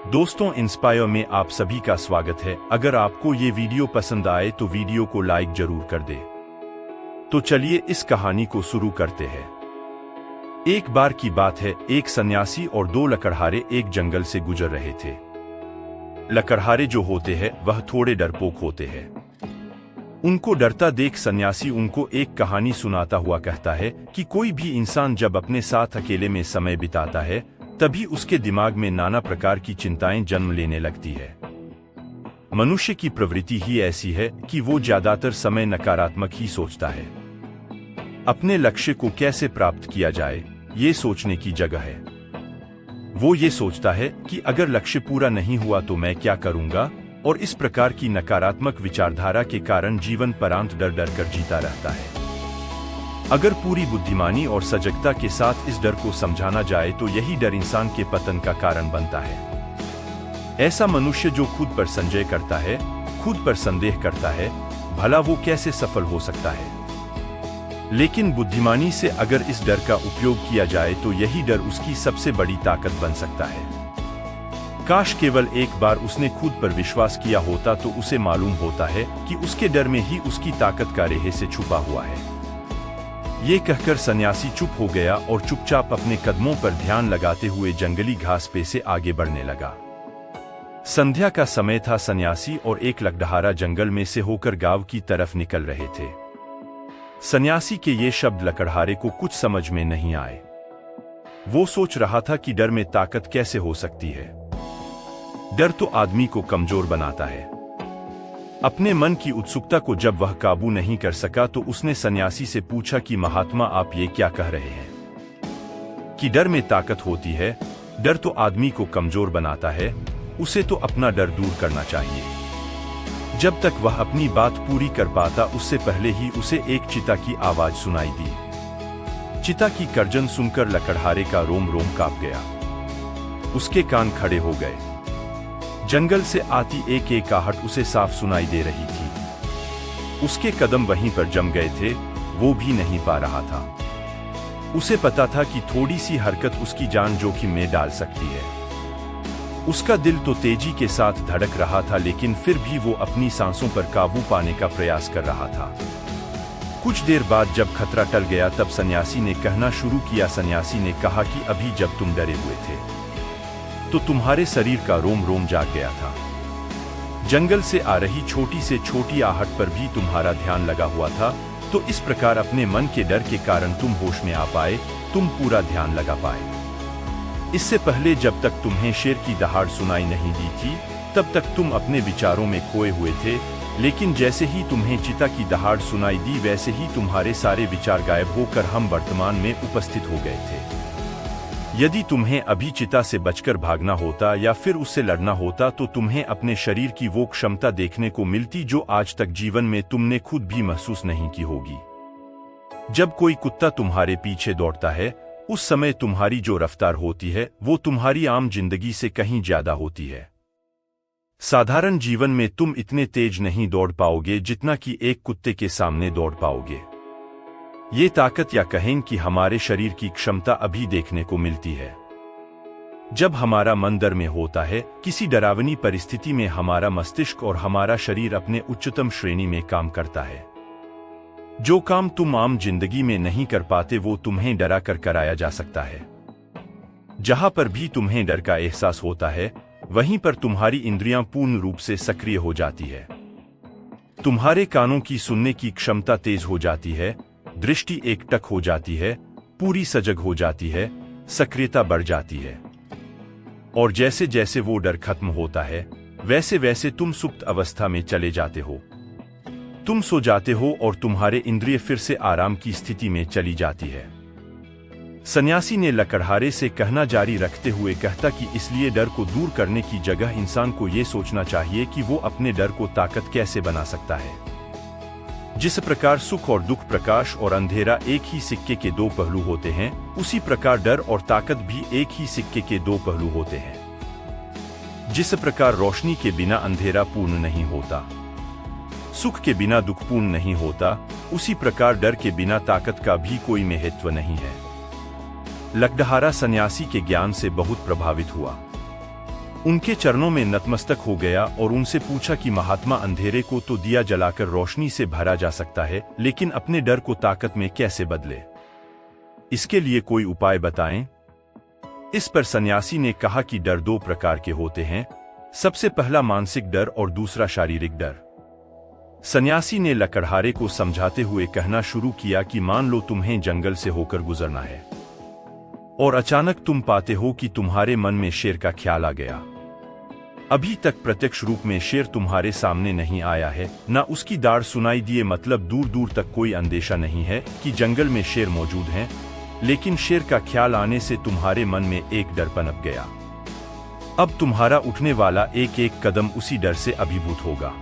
दोस्तों, इंस्पायर में आप सभी का स्वागत है। अगर आपको ये वीडियो पसंद आए तो वीडियो को लाइक जरूर कर दे। तो चलिए इस कहानी को शुरू करते हैं। एक बार की बात है, एक सन्यासी और दो लकड़हारे एक जंगल से गुजर रहे थे। लकड़हारे जो होते हैं वह थोड़े डरपोक होते हैं। उनको डरता देख सन्यासी उनको एक कहानी सुनाता हुआ कहता है कि कोई भी इंसान जब अपने साथ अकेले में समय बिताता है तभी उसके दिमाग में नाना प्रकार की चिंताएं जन्म लेने लगती है। मनुष्य की प्रवृत्ति ही ऐसी है कि वो ज्यादातर समय नकारात्मक ही सोचता है। अपने लक्ष्य को कैसे प्राप्त किया जाए ये सोचने की जगह है। वो ये सोचता है कि अगर लक्ष्य पूरा नहीं हुआ तो मैं क्या करूंगा, और इस प्रकार की नकारात्मक विचारधारा के कारण जीवन परांत डर डर कर जीता रहता है। अगर पूरी बुद्धिमानी और सजगता के साथ इस डर को समझाना जाए तो यही डर इंसान के पतन का कारण बनता है। ऐसा मनुष्य जो खुद पर संदेह करता है, खुद पर संदेह करता है, भला वो कैसे सफल हो सकता है। लेकिन बुद्धिमानी से अगर इस डर का उपयोग किया जाए तो यही डर उसकी सबसे बड़ी ताकत बन सकता है। काश केवल एक बार उसने खुद पर विश्वास किया होता तो उसे मालूम होता है कि उसके डर में ही उसकी ताकत का रहस्य छुपा हुआ है। ये कहकर सन्यासी चुप हो गया और चुपचाप अपने कदमों पर ध्यान लगाते हुए जंगली घास पे से आगे बढ़ने लगा। संध्या का समय था। सन्यासी और एक लकड़हारा जंगल में से होकर गांव की तरफ निकल रहे थे। सन्यासी के ये शब्द लकड़हारे को कुछ समझ में नहीं आए। वो सोच रहा था कि डर में ताकत कैसे हो सकती है। डर तो आदमी को कमजोर बनाता है। अपने मन की उत्सुकता को जब वह काबू नहीं कर सका तो उसने सन्यासी से पूछा कि महात्मा, आप ये क्या कह रहे हैं कि डर में ताकत होती है? डर तो आदमी को कमजोर बनाता है। उसे तो अपना डर दूर करना चाहिए। जब तक वह अपनी बात पूरी कर पाता उससे पहले ही उसे एक चिता की आवाज सुनाई दी। चिता की गर्जन सुनकर लकड़हारे का रोम रोम कांप गया। उसके कान खड़े हो गए। जंगल से आती एक एक आहट उसे साफ सुनाई दे रही थी। उसके कदम वहीं पर जम गए थे, वो भी नहीं पा रहा था। उसे पता था कि थोड़ी सी हरकत उसकी जान जोखिम में डाल सकती है। उसका दिल तो तेजी के साथ धड़क रहा था, लेकिन फिर भी वो अपनी सांसों पर काबू पाने का प्रयास कर रहा था। कुछ देर बाद जब खतरा टल गया तब सन्यासी ने कहना शुरू किया। सन्यासी ने कहा कि अभी जब तुम डरे हुए थे तो तुम्हारे शरीर का रोम रोम जाग गया था। जंगल से आ रही छोटी से छोटी आहट पर भी तुम्हारा ध्यान लगा हुआ था। तो इस प्रकार अपने मन के डर के कारण तुम होश में आ पाए, तुम पूरा ध्यान लगा पाए। इससे पहले जब तक तुम्हें शेर की दहाड़ सुनाई नहीं दी थी तब तक तुम अपने विचारों में खोए हुए थे, लेकिन जैसे ही तुम्हें चिता की दहाड़ सुनाई दी वैसे ही तुम्हारे सारे विचार गायब होकर हम वर्तमान में उपस्थित हो गए थे। यदि तुम्हें अभी चिता से बचकर भागना होता या फिर उससे लड़ना होता तो तुम्हें अपने शरीर की वो क्षमता देखने को मिलती जो आज तक जीवन में तुमने खुद भी महसूस नहीं की होगी। जब कोई कुत्ता तुम्हारे पीछे दौड़ता है उस समय तुम्हारी जो रफ्तार होती है वो तुम्हारी आम जिंदगी से कहीं ज्यादा होती है। साधारण जीवन में तुम इतने तेज नहीं दौड़ पाओगे जितना कि एक कुत्ते के सामने दौड़ पाओगे। ये ताकत या कहें कि हमारे शरीर की क्षमता अभी देखने को मिलती है। जब हमारा मन डर में होता है, किसी डरावनी परिस्थिति में हमारा मस्तिष्क और हमारा शरीर अपने उच्चतम श्रेणी में काम करता है। जो काम तुम आम जिंदगी में नहीं कर पाते वो तुम्हें डरा कर कराया जा सकता है। जहां पर भी तुम्हें डर का एहसास होता है वहीं पर तुम्हारी इंद्रियां पूर्ण रूप से सक्रिय हो जाती है। तुम्हारे कानों की सुनने की क्षमता तेज हो जाती है, दृष्टि एकटक हो जाती है, पूरी सजग हो जाती है, सक्रियता बढ़ जाती है। और जैसे जैसे वो डर खत्म होता है वैसे वैसे तुम सुप्त अवस्था में चले जाते हो। तुम सो जाते हो और तुम्हारे इंद्रिय फिर से आराम की स्थिति में चली जाती है। सन्यासी ने लकड़हारे से कहना जारी रखते हुए कहता कि इसलिए डर को दूर करने की जगह इंसान को ये सोचना चाहिए कि वो अपने डर को ताकत कैसे बना सकता है। जिस प्रकार सुख और दुख, प्रकाश और अंधेरा एक ही सिक्के के दो पहलू होते हैं, उसी प्रकार डर और ताकत भी एक ही सिक्के के दो पहलू होते हैं। जिस प्रकार रोशनी के बिना अंधेरा पूर्ण नहीं होता, सुख के बिना दुख पूर्ण नहीं होता, उसी प्रकार डर के बिना ताकत का भी कोई महत्व नहीं है। लकड़हारा सन्यासी के ज्ञान से बहुत प्रभावित हुआ। उनके चरणों में नतमस्तक हो गया और उनसे पूछा कि महात्मा, अंधेरे को तो दिया जलाकर रोशनी से भरा जा सकता है, लेकिन अपने डर को ताकत में कैसे बदले? इसके लिए कोई उपाय बताएं। इस पर सन्यासी ने कहा कि डर दो प्रकार के होते हैं, सबसे पहला मानसिक डर और दूसरा शारीरिक डर। सन्यासी ने लकड़हारे को समझाते हुए कहना शुरू किया कि मान लो तुम्हें जंगल से होकर गुजरना है और अचानक तुम पाते हो कि तुम्हारे मन में शेर का ख्याल आ गया। अभी तक प्रत्यक्ष रूप में शेर तुम्हारे सामने नहीं आया है, ना उसकी दाढ़ सुनाई दिए, मतलब दूर दूर तक कोई अंदेशा नहीं है कि जंगल में शेर मौजूद हैं, लेकिन शेर का ख्याल आने से तुम्हारे मन में एक डर पनप गया। अब तुम्हारा उठने वाला एक एक कदम उसी डर से अभिभूत होगा।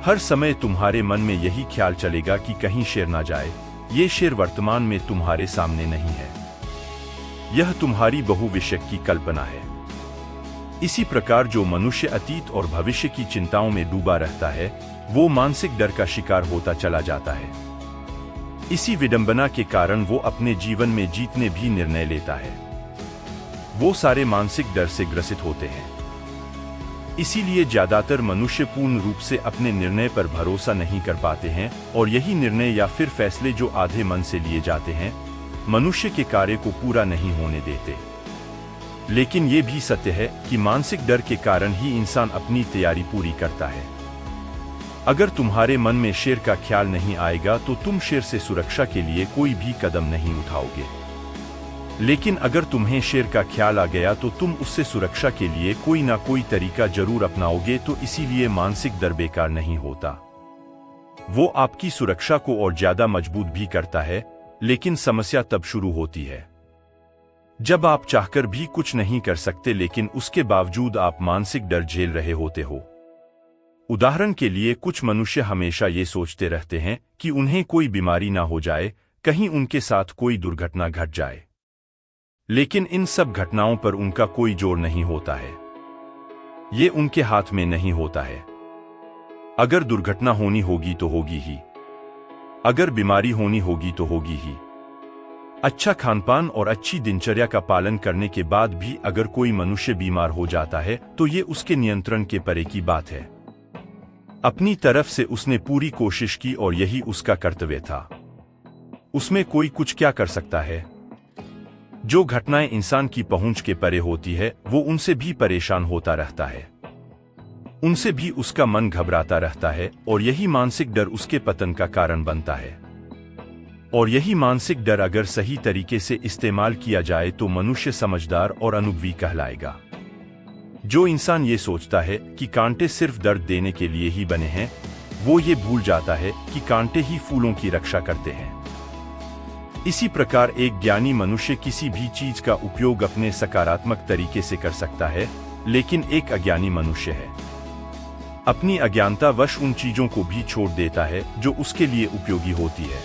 हर समय तुम्हारे मन में यही ख्याल चलेगा कि कहीं शेर ना जाए, ये शेर वर्तमान में तुम्हारे सामने नहीं है, यह तुम्हारी बहुविषयक की कल्पना है। इसी प्रकार जो मनुष्य अतीत और भविष्य की चिंताओं में डूबा रहता है, वो मानसिक डर का शिकार होता चला जाता है। इसी विडंबना के कारण वो अपने जीवन में जीतने भी निर्णय लेता है। वो सारे मानसिक डर से ग्रसित होते हैं। इसीलिए ज्यादातर मनुष्य पूर्ण रूप से अपने निर्णय पर भरोसा नहीं कर पाते हैं, और यही निर्णय या फिर फैसले जो आधे मन से लिए जाते हैं, मनुष्य के कार्य को पूरा नहीं होने देते। लेकिन ये भी सत्य है कि मानसिक डर के कारण ही इंसान अपनी तैयारी पूरी करता है। अगर तुम्हारे मन में शेर का ख्याल नहीं आएगा तो तुम शेर से सुरक्षा के लिए कोई भी कदम नहीं उठाओगे। लेकिन अगर तुम्हें शेर का ख्याल आ गया तो तुम उससे सुरक्षा के लिए कोई ना कोई तरीका जरूर अपनाओगे। तो इसीलिए मानसिक डर बेकार नहीं होता, वो आपकी सुरक्षा को और ज्यादा मजबूत भी करता है। लेकिन समस्या तब शुरू होती है जब आप चाहकर भी कुछ नहीं कर सकते, लेकिन उसके बावजूद आप मानसिक डर झेल रहे होते हो। उदाहरण के लिए, कुछ मनुष्य हमेशा ये सोचते रहते हैं कि उन्हें कोई बीमारी ना हो जाए, कहीं उनके साथ कोई दुर्घटना घट जाए। लेकिन इन सब घटनाओं पर उनका कोई जोर नहीं होता है, ये उनके हाथ में नहीं होता है। अगर दुर्घटना होनी होगी तो होगी ही, अगर बीमारी होनी होगी तो होगी ही। अच्छा खानपान और अच्छी दिनचर्या का पालन करने के बाद भी अगर कोई मनुष्य बीमार हो जाता है तो ये उसके नियंत्रण के परे की बात है। अपनी तरफ से उसने पूरी कोशिश की और यही उसका कर्तव्य था। उसमें कोई कुछ क्या कर सकता है? जो घटनाएं इंसान की पहुंच के परे होती है, वो उनसे भी परेशान होता रहता है, उनसे भी उसका मन घबराता रहता है, और यही मानसिक डर उसके पतन का कारण बनता है। और यही मानसिक डर अगर सही तरीके से इस्तेमाल किया जाए तो मनुष्य समझदार और अनुभवी कहलाएगा। जो इंसान ये सोचता है कि कांटे सिर्फ दर्द देने के लिए ही बने हैं, वो ये भूल जाता है कि कांटे ही फूलों की रक्षा करते हैं। इसी प्रकार एक ज्ञानी मनुष्य किसी भी चीज का उपयोग अपने सकारात्मक तरीके से कर सकता है, लेकिन एक अज्ञानी मनुष्य है अपनी अज्ञानतावश उन चीजों को भी छोड़ देता है जो उसके लिए उपयोगी होती है।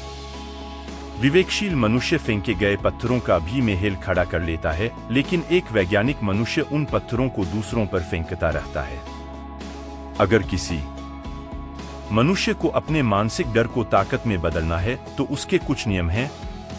विवेकशील मनुष्य फेंके गए पत्थरों का भी मेल खड़ा कर लेता है, लेकिन एक वैज्ञानिक मनुष्य उन पत्थरों को दूसरों पर फेंकता रहता है। अगर किसी मनुष्य को अपने मानसिक डर को ताकत में बदलना है तो उसके कुछ नियम हैं,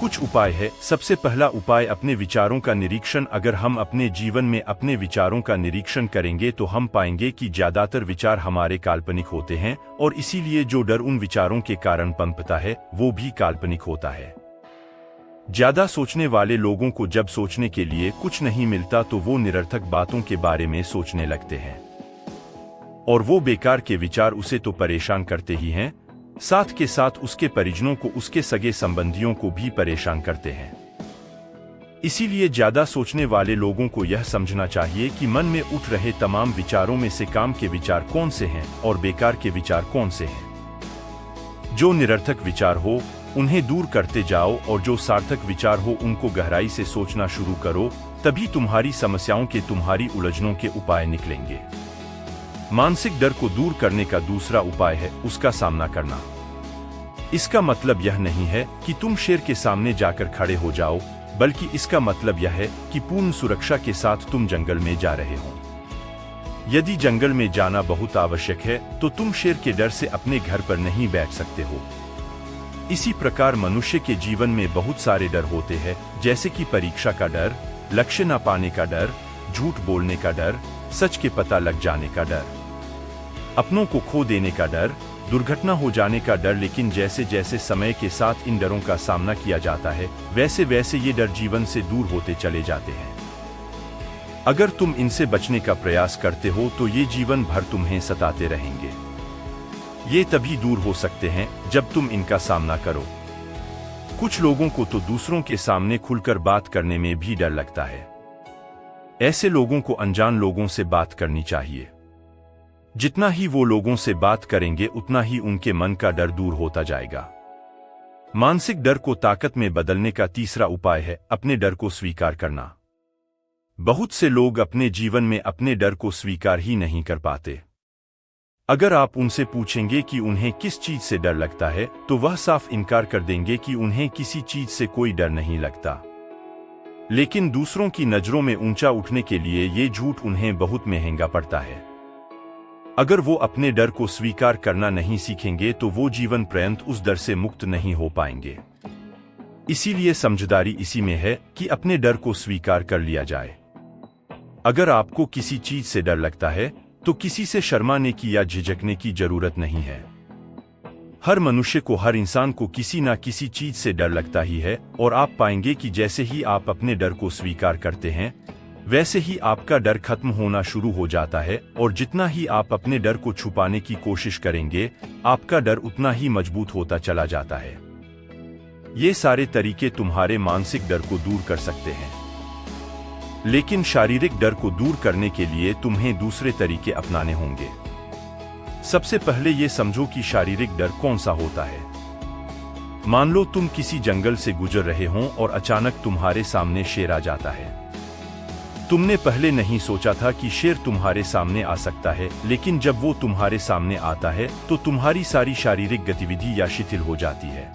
कुछ उपाय है। सबसे पहला उपाय अपने विचारों का निरीक्षण। अगर हम अपने जीवन में अपने विचारों का निरीक्षण करेंगे तो हम पाएंगे कि ज्यादातर विचार हमारे काल्पनिक होते हैं, और इसीलिए जो डर उन विचारों के कारण पनपता है वो भी काल्पनिक होता है। ज्यादा सोचने वाले लोगों को जब सोचने के लिए कुछ नहीं मिलता तो वो निरर्थक बातों के बारे में सोचने लगते हैं, और वो बेकार के विचार उसे तो परेशान करते ही हैं, साथ के साथ उसके परिजनों को, उसके सगे संबंधियों को भी परेशान करते हैं। इसीलिए ज्यादा सोचने वाले लोगों को यह समझना चाहिए कि मन में उठ रहे तमाम विचारों में से काम के विचार कौन से हैं और बेकार के विचार कौन से हैं। जो निरर्थक विचार हो उन्हें दूर करते जाओ, और जो सार्थक विचार हो उनको गहराई से सोचना शुरू करो, तभी तुम्हारी समस्याओं के, तुम्हारी उलझनों के उपाय निकलेंगे। मानसिक डर को दूर करने का दूसरा उपाय है उसका सामना करना। इसका मतलब यह नहीं है कि तुम शेर के सामने जाकर खड़े हो जाओ, बल्कि इसका मतलब यह है कि पूर्ण सुरक्षा के साथ तुम जंगल में जा रहे हो। यदि जंगल में जाना बहुत आवश्यक है तो तुम शेर के डर से अपने घर पर नहीं बैठ सकते हो। इसी प्रकार मनुष्य के जीवन में बहुत सारे डर होते हैं, जैसे कि परीक्षा का डर, लक्ष्य न पाने का डर, झूठ बोलने का डर, सच के पता लग जाने का डर, अपनों को खो देने का डर, दुर्घटना हो जाने का डर। लेकिन जैसे जैसे समय के साथ इन डरों का सामना किया जाता है, वैसे वैसे ये डर जीवन से दूर होते चले जाते हैं। अगर तुम इनसे बचने का प्रयास करते हो तो ये जीवन भर तुम्हें सताते रहेंगे। ये तभी दूर हो सकते हैं जब तुम इनका सामना करो। कुछ लोगों को तो दूसरों के सामने खुलकर बात करने में भी डर लगता है। ऐसे लोगों को अनजान लोगों से बात करनी चाहिए। जितना ही वो लोगों से बात करेंगे उतना ही उनके मन का डर दूर होता जाएगा। मानसिक डर को ताकत में बदलने का तीसरा उपाय है अपने डर को स्वीकार करना। बहुत से लोग अपने जीवन में अपने डर को स्वीकार ही नहीं कर पाते। अगर आप उनसे पूछेंगे कि उन्हें किस चीज से डर लगता है, तो वह साफ इनकार कर देंगे कि उन्हें किसी चीज से कोई डर नहीं लगता। लेकिन दूसरों की नजरों में ऊंचा उठने के लिए ये झूठ उन्हें बहुत महंगा पड़ता है। अगर वो अपने डर को स्वीकार करना नहीं सीखेंगे तो वो जीवन पर्यंत उस डर से मुक्त नहीं हो पाएंगे। इसीलिए समझदारी इसी में है कि अपने डर को स्वीकार कर लिया जाए। अगर आपको किसी चीज से डर लगता है तो किसी से शर्माने की या झिझकने की जरूरत नहीं है। हर मनुष्य को, हर इंसान को किसी ना किसी चीज से डर लगता ही है, और आप पाएंगे कि जैसे ही आप अपने डर को स्वीकार करते हैं, वैसे ही आपका डर खत्म होना शुरू हो जाता है। और जितना ही आप अपने डर को छुपाने की कोशिश करेंगे, आपका डर उतना ही मजबूत होता चला जाता है। ये सारे तरीके तुम्हारे मानसिक डर को दूर कर सकते हैं, लेकिन शारीरिक डर को दूर करने के लिए तुम्हें दूसरे तरीके अपनाने होंगे। सबसे पहले ये समझो कि शारीरिक डर कौन सा होता है। मान लो तुम किसी जंगल से गुजर रहे हो और अचानक तुम्हारे सामने शेर आ जाता है। तुमने पहले नहीं सोचा था कि शेर तुम्हारे सामने आ सकता है, लेकिन जब वो तुम्हारे सामने आता है तो तुम्हारी सारी शारीरिक गतिविधि या शिथिल हो जाती है।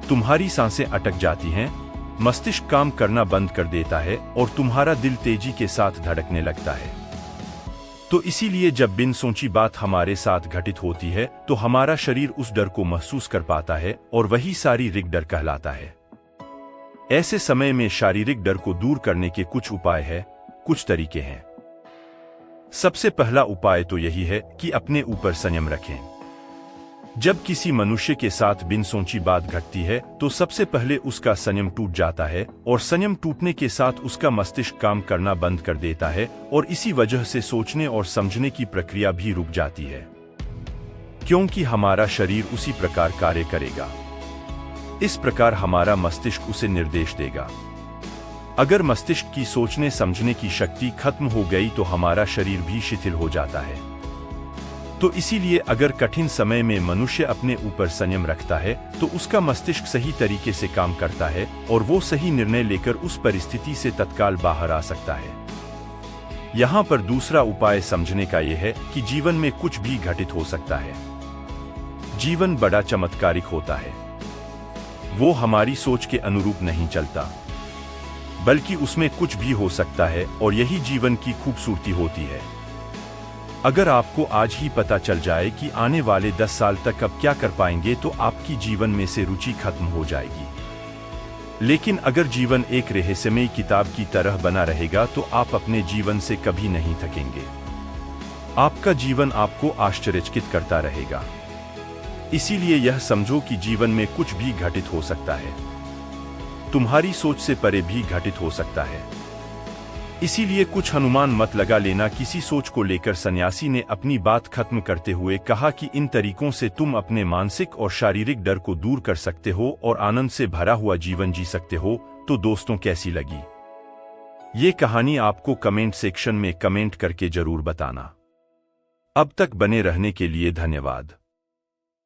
तुम्हारी सांसें अटक जाती हैं, मस्तिष्क काम करना बंद कर देता है और तुम्हारा दिल तेजी के साथ धड़कने लगता है। तो इसीलिए जब बिन सोची बात हमारे साथ घटित होती है तो हमारा शरीर उस डर को महसूस कर पाता है, और वही शारीरिक डर कहलाता है। ऐसे समय में शारीरिक डर को दूर करने के कुछ उपाय हैं, कुछ तरीके हैं। सबसे पहला उपाय तो यही है कि अपने ऊपर संयम रखें। जब किसी मनुष्य के साथ बिन सोची बात घटती है तो सबसे पहले उसका संयम टूट जाता है, और संयम टूटने के साथ उसका मस्तिष्क काम करना बंद कर देता है, और इसी वजह से सोचने और समझने की प्रक्रिया भी रुक जाती है, क्योंकि हमारा शरीर उसी प्रकार कार्य करेगा। इस प्रकार हमारा मस्तिष्क उसे निर्देश देगा। अगर मस्तिष्क की सोचने समझने की शक्ति खत्म हो गई तो हमारा शरीर भी शिथिल हो जाता है। तो इसीलिए अगर कठिन समय में मनुष्य अपने ऊपर संयम रखता है तो उसका मस्तिष्क सही तरीके से काम करता है, और वो सही निर्णय लेकर उस परिस्थिति से तत्काल बाहर आ सकता है। यहाँ पर दूसरा उपाय समझने का यह है कि जीवन में कुछ भी घटित हो सकता है। जीवन बड़ा चमत्कारिक होता है। वो हमारी सोच के अनुरूप नहीं चलता, बल्कि उसमें कुछ भी हो सकता है, और यही जीवन की खूबसूरती होती है। अगर आपको आज ही पता चल जाए कि आने वाले 10 साल तक अब क्या कर पाएंगे तो आपकी जीवन में से रुचि खत्म हो जाएगी। लेकिन अगर जीवन एक रहस्यमयी किताब की तरह बना रहेगा तो आप अपने जीवन से कभी नहीं थकेंगे। आपका जीवन आपको आश्चर्यचकित करता रहेगा। इसीलिए यह समझो कि जीवन में कुछ भी घटित हो सकता है, तुम्हारी सोच से परे भी घटित हो सकता है। इसीलिए कुछ अनुमान मत लगा लेना। किसी सोच को लेकर सन्यासी ने अपनी बात खत्म करते हुए कहा कि इन तरीकों से तुम अपने मानसिक और शारीरिक डर को दूर कर सकते हो और आनंद से भरा हुआ जीवन जी सकते हो। तो दोस्तों, कैसी लगी ये कहानी आपको कमेंट सेक्शन में कमेंट करके जरूर बताना। अब तक बने रहने के लिए धन्यवाद।